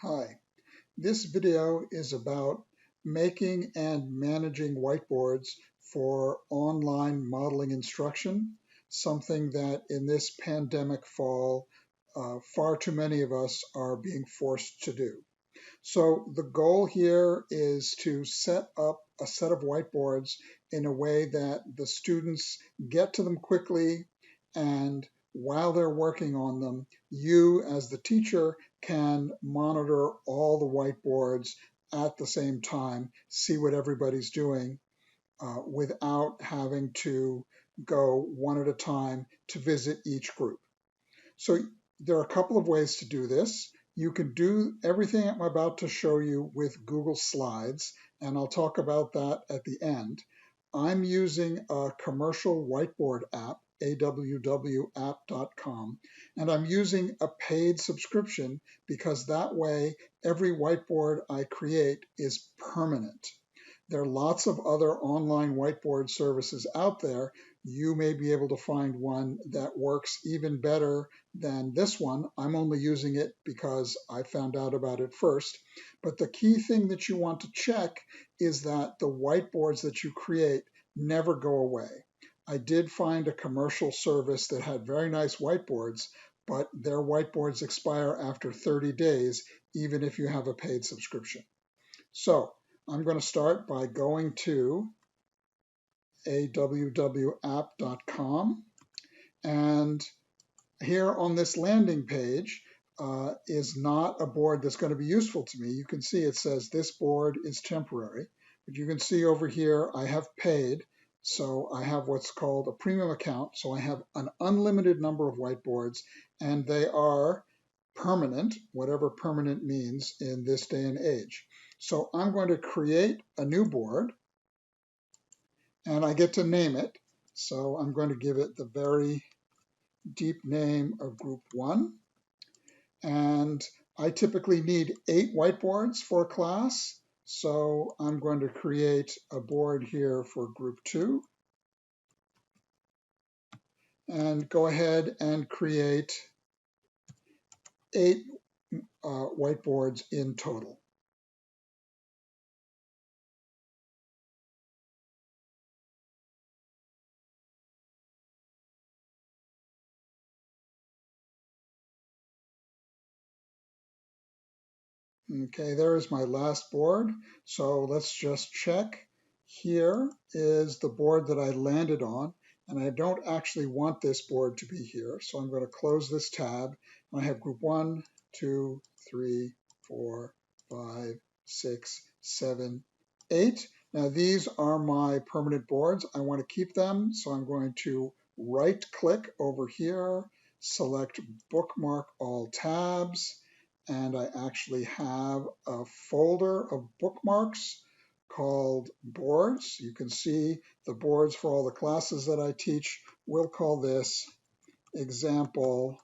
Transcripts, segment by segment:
Hi, this video is about making and managing whiteboards for online modeling instruction, something that in this pandemic fall, far too many of us are being forced to do. So the goal here is to set up a set of whiteboards in a way that the students get to them quickly, and while they're working on them, you as the teacher can monitor all the whiteboards at the same time, see what everybody's doing without having to go one at a time to visit each group. So there are a couple of ways to do this. You can do everything I'm about to show you with Google Slides, and I'll talk about that at the end. I'm using a commercial whiteboard app, awwapp.com, and I'm using a paid subscription because that way every whiteboard I create is permanent. There are lots of other online whiteboard services out there. You may be able to find one that works even better than this one. I'm only using it because I found out about it first. But the key thing that you want to check is that the whiteboards that you create never go away. I did find a commercial service that had very nice whiteboards, but their whiteboards expire after 30 days, even if you have a paid subscription. So I'm going to start by going to awwapp.com, and here on this landing page is not a board that's going to be useful to me. You can see it says this board is temporary, but you can see over here I have paid, so I have what's called a premium account, so I have an unlimited number of whiteboards, and they are permanent, whatever permanent means in this day and age. So I'm going to create a new board, and I get to name it. So I'm going to give it the very deep name of Group 1. And I typically need 8 whiteboards for a class. So I'm going to create a board here for Group 2. And go ahead and create 8 whiteboards in total. Okay, there is my last board. So let's just check. Here is the board that I landed on, and I don't actually want this board to be here. So I'm going to close this tab. And I have group 1, 2, 3, 4, 5, 6, 7, 8. Now these are my permanent boards. I want to keep them, so I'm going to right-click over here, select Bookmark All Tabs, and I actually have a folder of bookmarks called boards. You can see the boards for all the classes that I teach. We'll call this example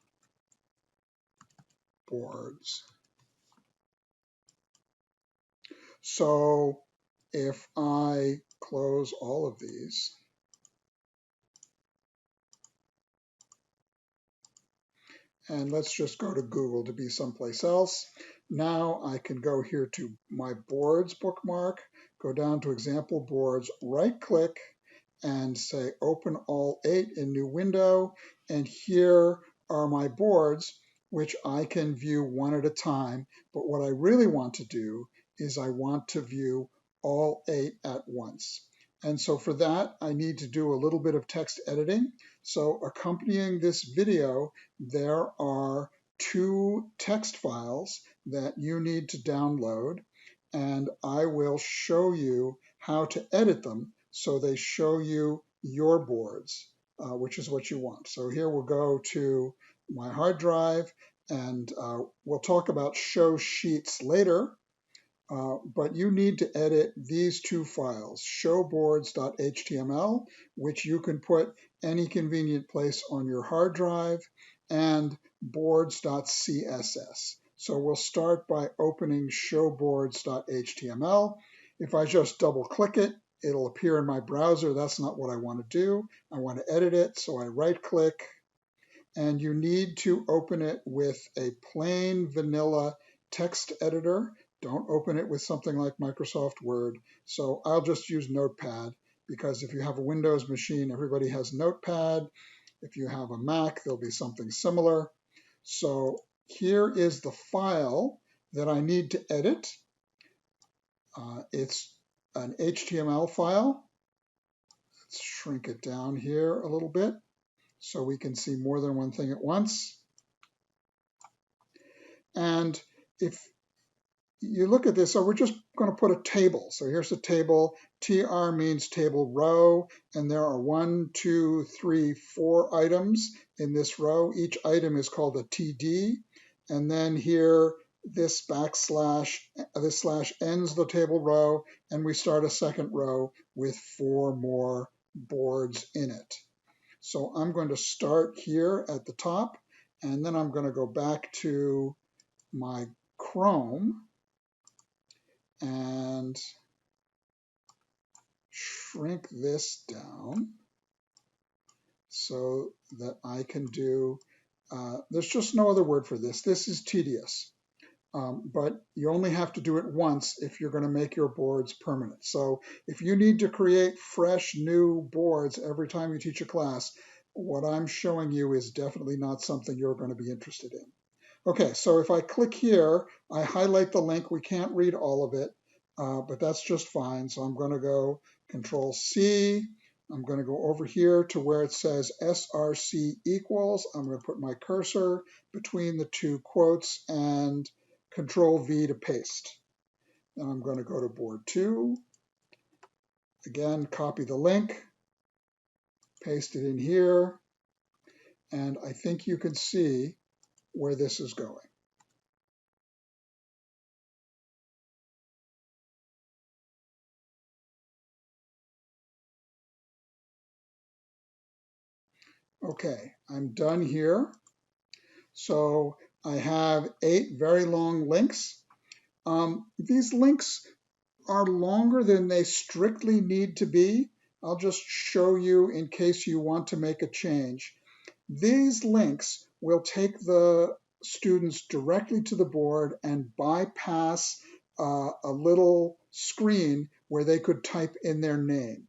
boards. So if I close all of these, and let's just go to Google to be someplace else. Now I can go here to my boards bookmark, go down to example boards, right click, and say open all 8 in new window. And here are my boards, which I can view one at a time. But what I really want to do is I want to view all 8 at once. And so for that, I need to do a little bit of text editing. So accompanying this video, there are 2 text files that you need to download, and I will show you how to edit them so they show you your boards, which is what you want. So here we'll go to my hard drive, and we'll talk about show sheets later. But you need to edit these 2 files, showboards.html, which you can put any convenient place on your hard drive, and boards.css. So we'll start by opening showboards.html. If I just double click it, it'll appear in my browser. That's not what I want to do. I want to edit it, so I right click, and you need to open it with a plain vanilla text editor. Don't open it with something like Microsoft Word. So I'll just use Notepad, because if you have a Windows machine, everybody has Notepad. If you have a Mac, there'll be something similar. So here is the file that I need to edit. It's an HTML file. Let's shrink it down here a little bit so we can see more than one thing at once. And if you look at this, so we're just going to put a table. So here's a table. TR means table row, and there are 1, 2, 3, 4 items in this row. Each item is called a TD. And then here, this slash ends the table row, and we start a second row with 4 more boards in it. So I'm going to start here at the top, and then I'm going to go back to my Chrome and shrink this down so that I can do, there's just no other word for this. This is tedious, but you only have to do it once if you're going to make your boards permanent. So if you need to create fresh new boards every time you teach a class, what I'm showing you is definitely not something you're going to be interested in. Okay, so if I click here, I highlight the link. We can't read all of it, but that's just fine. So I'm going to go Control-C. I'm going to go over here to where it says src equals. I'm going to put my cursor between the two quotes and Control-V to paste. Then I'm going to go to board 2. Again, copy the link, paste it in here, and I think you can see where this is going. Okay, I'm done here. So I have 8 very long links. These links are longer than they strictly need to be. I'll just show you in case you want to make a change. These links will take the students directly to the board and bypass a little screen where they could type in their name.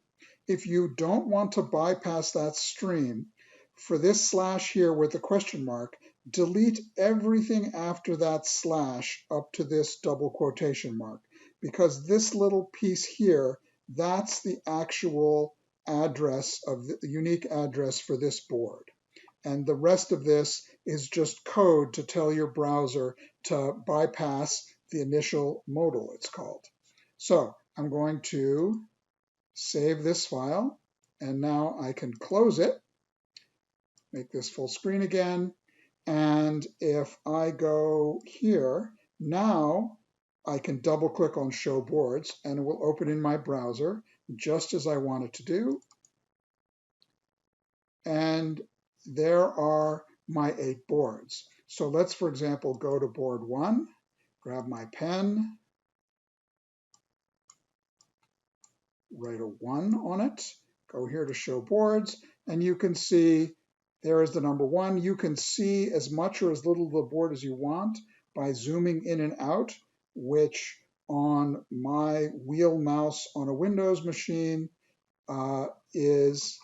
If you don't want to bypass that stream, for this slash here with the question mark, delete everything after that slash up to this double quotation mark, because this little piece here, that's the actual address of the unique address for this board. And the rest of this is just code to tell your browser to bypass the initial modal, it's called. So I'm going to save this file, and now I can close it, make this full screen again, and if I go here, now I can double click on Show Boards, and it will open in my browser just as I want it to do. And there are my 8 boards. So let's, for example, go to board 1, grab my pen, write a 1 on it, go here to Show Boards, and you can see there is the number 1. You can see as much or as little of the board as you want by zooming in and out, which on my wheel mouse on a Windows machine is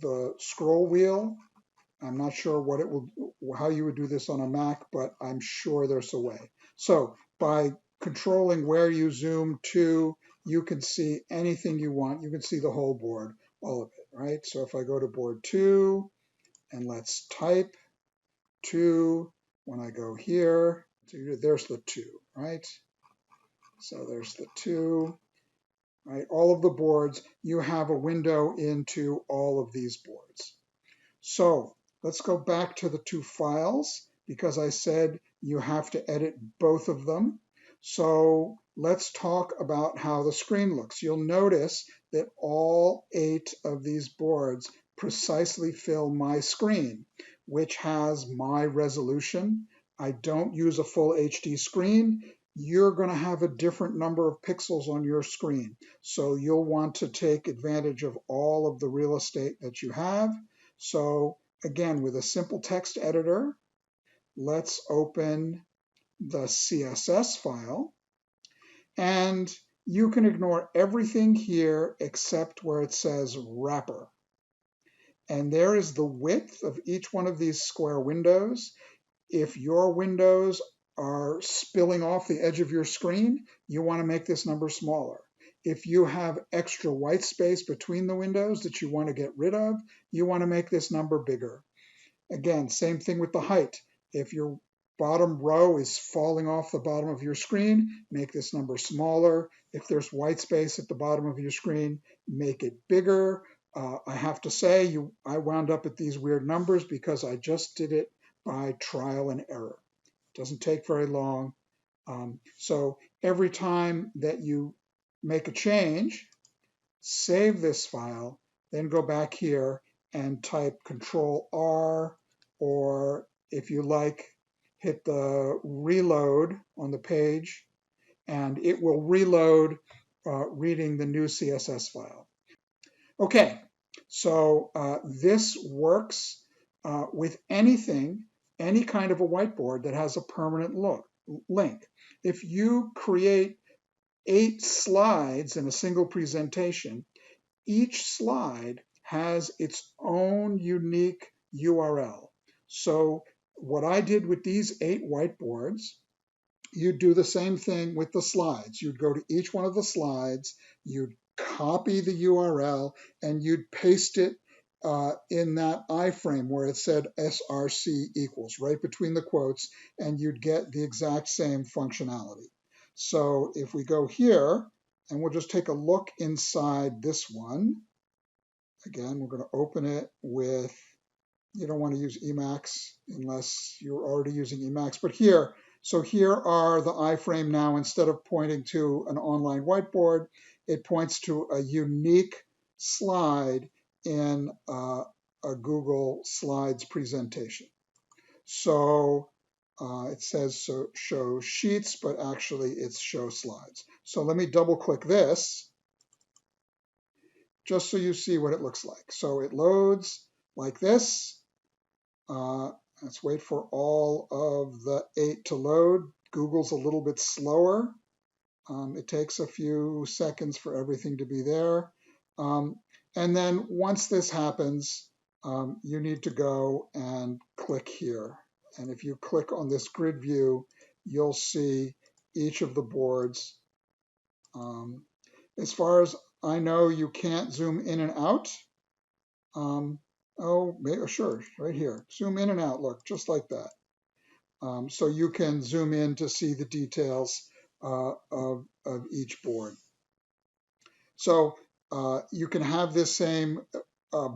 the scroll wheel. I'm not sure what it will, how you would do this on a Mac, but I'm sure there's a way. So by controlling where you zoom to, you can see anything you want. You can see the whole board, all of it, right? So if I go to board 2 and let's type 2, when I go here, there's the 2, right? So there's the 2, right? All of the boards, you have a window into all of these boards. So let's go back to the 2 files, because I said you have to edit both of them. So let's talk about how the screen looks. You'll notice that all 8 of these boards precisely fill my screen, which has my resolution. I don't use a full HD screen. You're going to have a different number of pixels on your screen. So you'll want to take advantage of all of the real estate that you have. So again, with a simple text editor, let's open the CSS file, and you can ignore everything here except where it says wrapper. And there is the width of each one of these square windows. If your windows are spilling off the edge of your screen, you want to make this number smaller. If you have extra white space between the windows that you want to get rid of, you want to make this number bigger. Again, same thing with the height. If your bottom row is falling off the bottom of your screen, make this number smaller. If there's white space at the bottom of your screen, make it bigger. I have to say, I wound up at these weird numbers because I just did it by trial and error. It doesn't take very long. So every time that you make a change, save this file, then go back here and type Control R, or if you like, hit the reload on the page, and it will reload reading the new CSS file. Okay, so this works with anything, any kind of a whiteboard that has a permanent link. If you create 8 slides in a single presentation, each slide has its own unique URL. So what I did with these 8 whiteboards, you'd do the same thing with the slides. You'd go to each one of the slides, you'd copy the URL, and you'd paste it in that iframe where it said src equals, right between the quotes, and you'd get the exact same functionality. So if we go here, and we'll just take a look inside this one. Again, we're going to open it with, you don't want to use Emacs unless you're already using Emacs, but here, so here are the iframe now. Instead of pointing to an online whiteboard, it points to a unique slide in a Google Slides presentation. So it says show sheets, but actually it's show slides. So let me double click this, just so you see what it looks like. So it loads like this. Let's wait for all of the 8 to load. Google's a little bit slower. It takes a few seconds for everything to be there. And then once this happens, you need to go and click here. And if you click on this grid view, you'll see each of the boards. As far as I know, you can't zoom in and out. Oh, sure, right here. Zoom in and out, look, just like that. So you can zoom in to see the details of each board. So you can have this same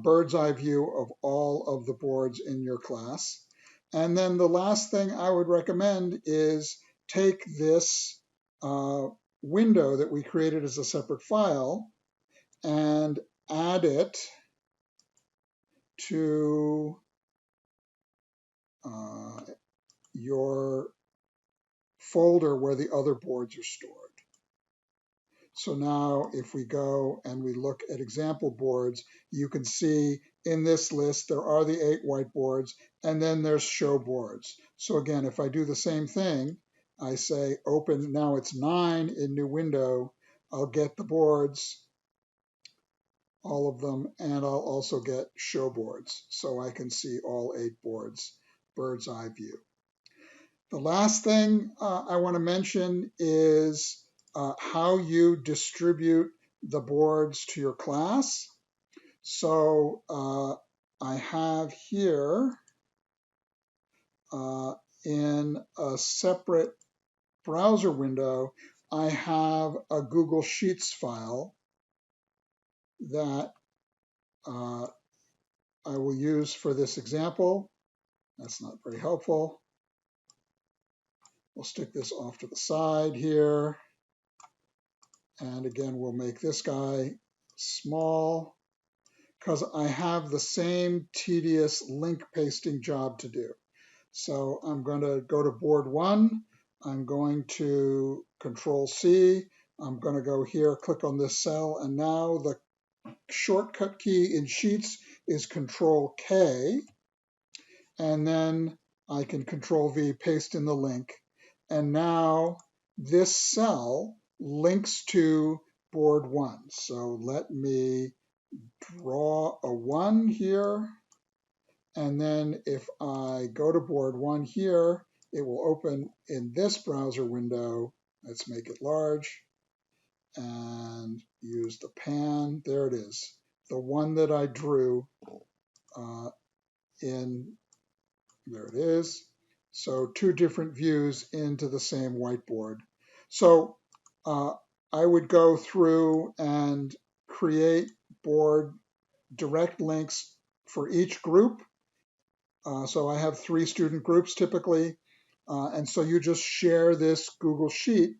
bird's eye view of all of the boards in your class. And then the last thing I would recommend is take this window that we created as a separate file and add it to your folder where the other boards are stored. So now if we go and we look at example boards, you can see in this list there are the 8 whiteboards, and then there's Showboards. So again, if I do the same thing, I say open, now it's 9 in new window, I'll get the boards, all of them, and I'll also get Showboards, so I can see all 8 boards, bird's eye view. The last thing I want to mention is how you distribute the boards to your class. So I have here in a separate browser window, I have a Google Sheets file that I will use for this example. That's not very helpful. We'll stick this off to the side here. And again, we'll make this guy small because I have the same tedious link pasting job to do. So I'm going to go to board 1. I'm going to Control C. I'm going to go here, click on this cell, and now the shortcut key in Sheets is Control K. And then I can Control V, paste in the link. and now this cell links to board 1. So let me draw a 1 here, and then if I go to board 1 here, it will open in this browser window. Let's make it large and use the pan. There it is, the one that I drew there it is. So 2 different views into the same whiteboard. So I would go through and create board direct links for each group. So I have 3 student groups typically. And so you just share this Google Sheet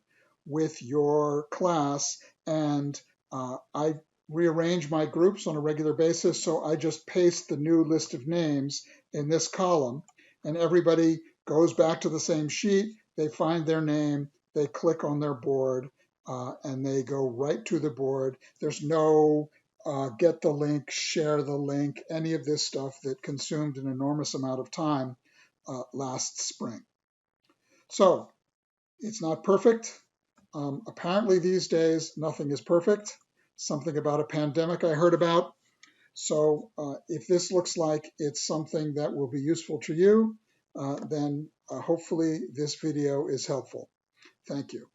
with your class, and I rearrange my groups on a regular basis. So I just paste the new list of names in this column, and everybody goes back to the same sheet. They find their name, they click on their board, and they go right to the board. There's no get the link, share the link, any of this stuff that consumed an enormous amount of time last spring. So it's not perfect. Apparently these days, nothing is perfect. Something about a pandemic I heard about. So if this looks like it's something that will be useful to you, then hopefully this video is helpful. Thank you.